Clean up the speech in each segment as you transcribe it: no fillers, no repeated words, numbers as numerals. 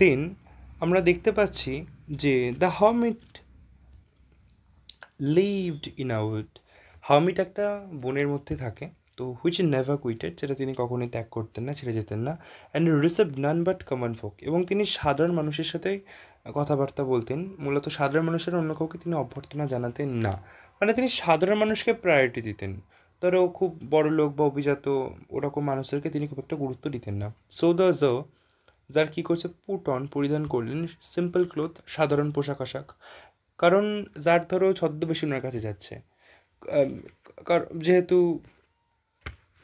দেন আমরা দেখতে পাচ্ছি যে the hermit lived in a wood. Hermit একটা বনের মধ্যে থাকে, তো হুইচ নেভার কুইটেড, যেটা তিনি কখনোই ত্যাগ করতেন না, ছেড়ে যেতেন না। And received none but common folk, এবং তিনি সাধারণ মানুষের সাথে কথাবার্তা বলতেন। মূলত সাধারণ মানুষের অন্য কাউকে তিনি অভ্যর্থনা জানাতেন না, মানে তিনি সাধারণ মানুষকে প্রায়োরিটি দিতেন। ধরো খুব বড় লোক বা অভিজাত ওরকম মানুষদেরকে তিনি খুব একটা গুরুত্ব দিতেন না। সো দ্য যার কী করছে, পরিধান করলেন সিম্পল ক্লোথ, সাধারণ পোশাক আশাক। কারণ যার ধরো ছদ্মবেশী ওনার কাছে যাচ্ছে, আম, যেহেতু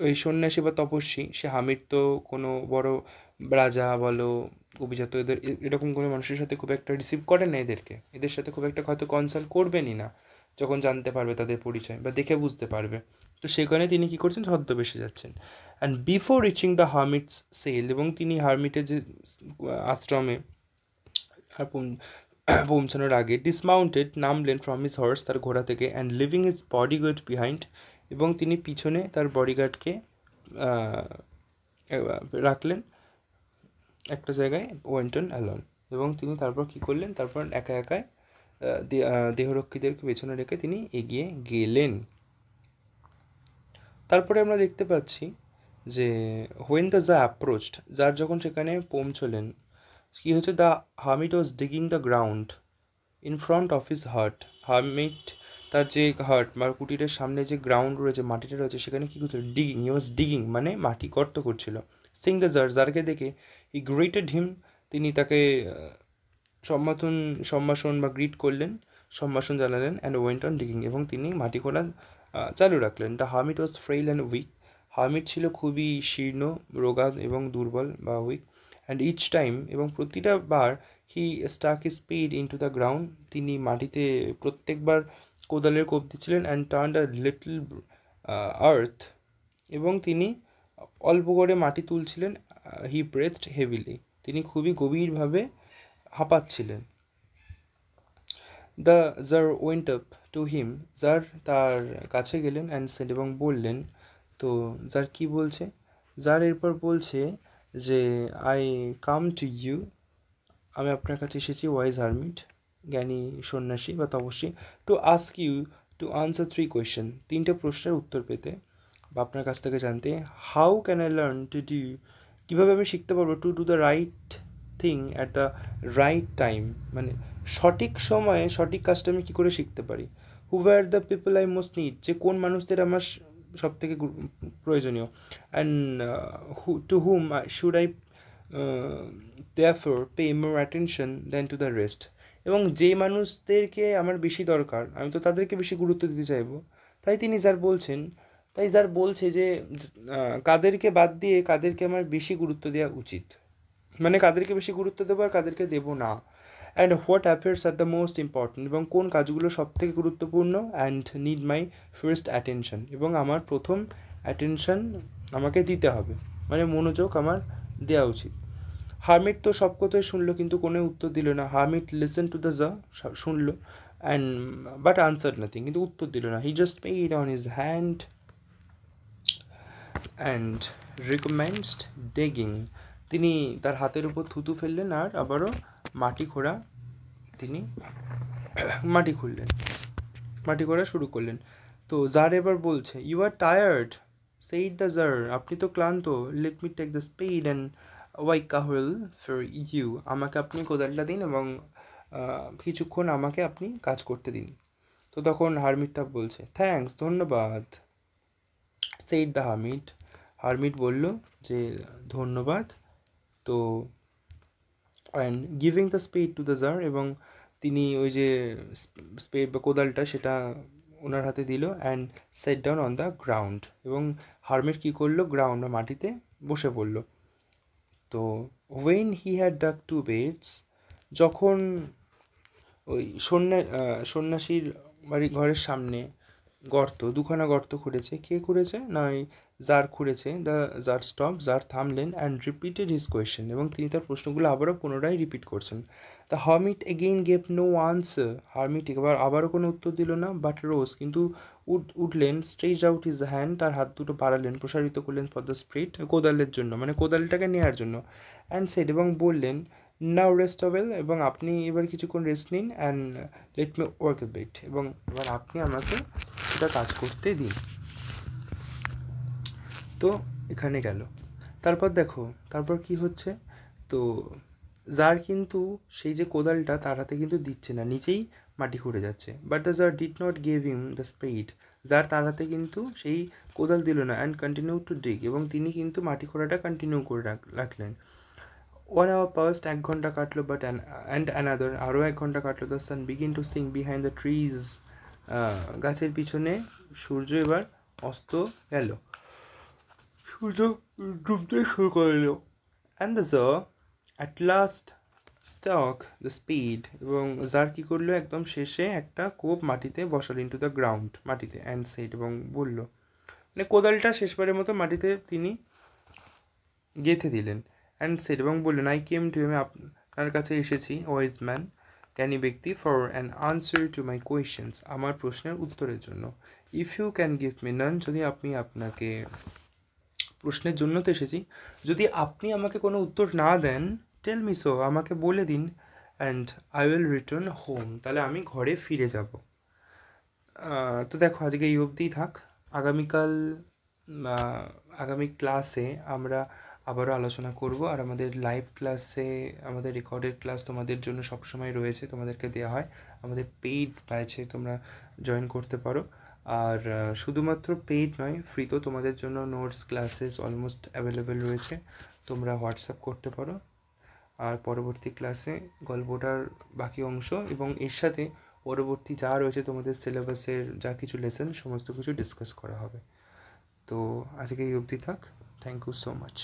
ওই সন্ন্যাসী বা তপস্বী, সে হামিদ তো কোনো বড় রাজা বলো, অভিজাত, এরকম কোনো মানুষের সাথে খুব একটা রিসিভ করে না, এদের সাথে খুব একটা হয়তো কনসাল্ট করবেনই না যখন জানতে পারবে তাদের পরিচয় বা দেখে বুঝতে পারবে। তো সেখানে তিনি কী করছেন, ছদ্মবেশে যাচ্ছেন। And before reaching the hermit's cell, এবং তিনি হার্মিটের যে আশ্রমে আর পৌঁছানোর আগে ডিসমাউন্টেড, নামলেন ফ্রম হিজ হর্স, তার ঘোড়া থেকে, and living his bodyguard behind, এবং তিনি পিছনে তার বডিগার্ডকে রাখলেন একটা জায়গায়, ওয়েন্টন অ্যালন। এবং তিনি তারপর কী করলেন, তারপর একা একাই দেহরক্ষীদেরকে পেছনে রেখে তিনি এগিয়ে গেলেন। তারপরে আমরা দেখতে পাচ্ছি যে হোয়েন দ্য অ্যাপ্রোচড, যার যখন সেখানে পৌঁছলেন, কী হচ্ছে, the hermit was digging the ground in front of his heart. Hermit তার যে হার্ট বা কুটিরের সামনে যে গ্রাউন্ড রয়েছে, মাটিটা রয়েছে, সেখানে কী করছিল, ডিগিং, হি ওয়াজ ডিগিং মানে মাটি গর্ত করছিল। সিং দ্য যারকে দেখে হি গ্রিটেড হিম, তিনি তাকে সম্ভাষণ বা গ্রিট করলেন, সম্ভাষণ জানালেন। অ্যান্ড ওয়েন্ট অন ডিগিং, এবং তিনি মাটি খোঁড়া চালু রাখলেন। The hermit was frail and weak, hermit ছিল খুবই শীর্ণ, রোগা এবং দুর্বল বা উইক। অ্যান্ড ইচ টাইম, এবং প্রতিটা বার, he stuck his spade into the ground, তিনি মাটিতে প্রত্যেকবার কোদালের কোপ দিচ্ছিলেন। And turn a little earth, এবং তিনি অল্প করে মাটি তুলছিলেন। হি ব্রেথড হেভিলি, তিনি খুবই গভীরভাবে হাঁপাচ্ছিলেন। The tsar went up to him, tsar তার কাছে গেলেন, অ্যান্ড সেড, এবং বললেন। তো জার কি বলছে, জার এরপর বলছে যে আই কাম টু ইউ, আমি আপনার কাছে এসেছি, ওয়াইজ হারমিট, জ্ঞানী সন্ন্যাসী বা তপস্বী, to ask you to answer 3 question, 3টে প্রশ্নের উত্তর পেতে বা আপনার কাছ থেকে জানতে। How can I learn to do, কীভাবে আমি শিখতে পারবো, to do the right thing at the right time, মানে সঠিক সময়ে সঠিক কাজটা আমি কী করে শিখতে পারি। Who are the people I most need, যে কোন মানুষদের আমার সব থেকে প্রয়োজনীয়। And to whom should I therefore pay more attention than to the rest, এবং যে মানুষদেরকে আমার বেশি দরকার আমি তো তাদেরকে বেশি গুরুত্ব দিতে চাইবো। তাই তিনি যার বলছেন, তাই যার বলছে যে কাদেরকে বাদ দিয়ে কাদেরকে আমার বেশি গুরুত্ব দেওয়া উচিত, মানে কাদেরকে বেশি গুরুত্ব দেবো আর কাদেরকে দেবো না। And what affairs are the most important, এবং কোন কাজগুলো সব থেকে গুরুত্বপূর্ণ। And need my first attention, এবং আমার প্রথম অ্যাটেনশন আমাকে দিতে হবে, মানে মনোযোগ আমার দেওয়া উচিত। হার্মিট তো সব কথাই শুনলো, কিন্তু কোনো উত্তর দিল না। হার্মিট লিসেন টু দ্য শুনলো, অ্যান্ড বাট আনসার নাথিং, কিন্তু উত্তর দিল না। He just paid on his hand and recommenced digging, তিনি তার হাতের উপর থুতু ফেললেন আর আবারও মাটি খোঁড়া তিনি মাটি খোঁড়া শুরু করলেন। তো জার এবার বলছে, you are tired, said the tsar, আপনি তো ক্লান্ত, let me take the spade and ওয়াই কাহুয়েল ফর ইউ, আমাকে আপনি কোদালটা দিন এবং কিছুক্ষণ আমাকে আপনি কাজ করতে দিন। তো তখন হারমিটটা বলছে, থ্যাঙ্কস, ধন্যবাদ। সেইড দ্য হারমিট বলল যে ধন্যবাদ। তো and giving the spade to the tsar, এবং তিনি ওই যে স্পেড বা কোদালটা সেটা ওনার হাতে দিল। And set down on the ground, এবং হারমিট কী করলো, গ্রাউন্ড বা মাটিতে বসে পড়ল। তো ওয়েন হি হ্যাড ডাক 2 বেডস, যখন ওই সন্ন্যাসীর ঘরের সামনে দুখানা গর্ত খুঁড়েছে, কে খুঁড়েছে না ওই জার খুঁড়েছে। দ্য জার স্টপ, জার থামলেন, অ্যান্ড রিপিটেড হিজ কোয়েশ্চেন, এবং তিনি তার প্রশ্নগুলো আবারও পুনরায় রিপিট করছেন। The hermit again gave no answer, hermit আবারও কোনো উত্তর দিল না, বাট রোজ, কিন্তু উঠলেন, স্ট্রেচ আউট হিজ হ্যান্ড, তার হাত দুটো বাড়ালেন, প্রসারিত করলেন, ফর দ্য স্প্রিট, কোদালের জন্য, মানে কোদালটাকে নেওয়ার জন্য। অ্যান্ড সেড, এবং বললেন নাও রেস্ট ওয়েল, এবং আপনি এবার কিছুক্ষণ রেস্ট নিন, and let me work a bit, এবং এবার আপনি আমাকে সেটা কাজ করতে দিন। তো এখানে গেল। তারপর দেখো তারপর কি হচ্ছে, তো জার কিন্তু সেই যে কোদালটা তার হাতে কিন্তু দিচ্ছে না, নিজেই মাটি খুঁড়ে যাচ্ছে। But the tsar did not give him the spade, tsar তার হাতে কিন্তু সেই কোদাল দিল না, অ্যান্ড কন্টিনিউ টু ডিগ, এবং তিনি কিন্তু মাটি খোঁড়াটা কন্টিনিউ করে রাখলেন। 1 hour passed, 1 ঘন্টা কাটলো, বাট অ্যান্ড অ্যানাদার, আরও 1 ঘন্টা কাটলো। The sun begin to sink behind the trees, গাছের পিছনে সূর্য এবার অস্ত গেল, সূর্য ডুবতে শুরু করলো। অ্যান্ড দ্য জ at last stock the speed, এবং জার কী করলো, একদম শেষে একটা কোপ মাটিতে বসাল, ইন্টু দ্য গ্রাউন্ড, মাটিতে, অ্যান্ড সেট, এবং বলল, মানে কোদালটা শেষবারের মতো মাটিতে তিনি গেঁথে দিলেন। অ্যান্ড সেট, এবং বললেন, আই কেম টু, আমি আপনার কাছে এসেছি, ওয়াইজ ম্যান, জ্ঞানী ব্যক্তি, for an answer to my questions, আমার প্রশ্নের উত্তরের জন্য। If you can give me none, যদি আপনি, আপনাকে প্রশ্নের জন্য তো এসেছি, যদি আপনি আমাকে কোনো উত্তর না দেন, টেল মি সো, আমাকে বলে দিন, and I will return home, তাহলে আমি ঘরে ফিরে যাব। তো দেখো আজকে এই অবধিই থাক। আগামীকাল আগামী ক্লাসে আমরা আবারও আলোচনা করব, আর আমাদের লাইভ ক্লাসে, আমাদের রেকর্ডেড ক্লাস তোমাদের জন্য সবসময় রয়েছে, তোমাদেরকে দেওয়া হয়, আমাদের পেইড ব্যাচে তোমরা জয়েন করতে পারো। আর শুধুমাত্র পেইড নয়, ফ্রিতেও তোমাদের জন্য নোটস, ক্লাসেস অলমোস্ট অ্যাভেলেবেল রয়েছে, তোমরা হোয়াটসঅ্যাপ করতে পারো। আর পরবর্তী ক্লাসে গল্পটার বাকি অংশ এবং এর সাথে পরবর্তী যা রয়েছে তোমাদের সিলেবাসের যা কিছু লেসন, সমস্ত কিছু ডিসকাস করা হবে। তো আজকে এই অবধি থাক। Thank you so much.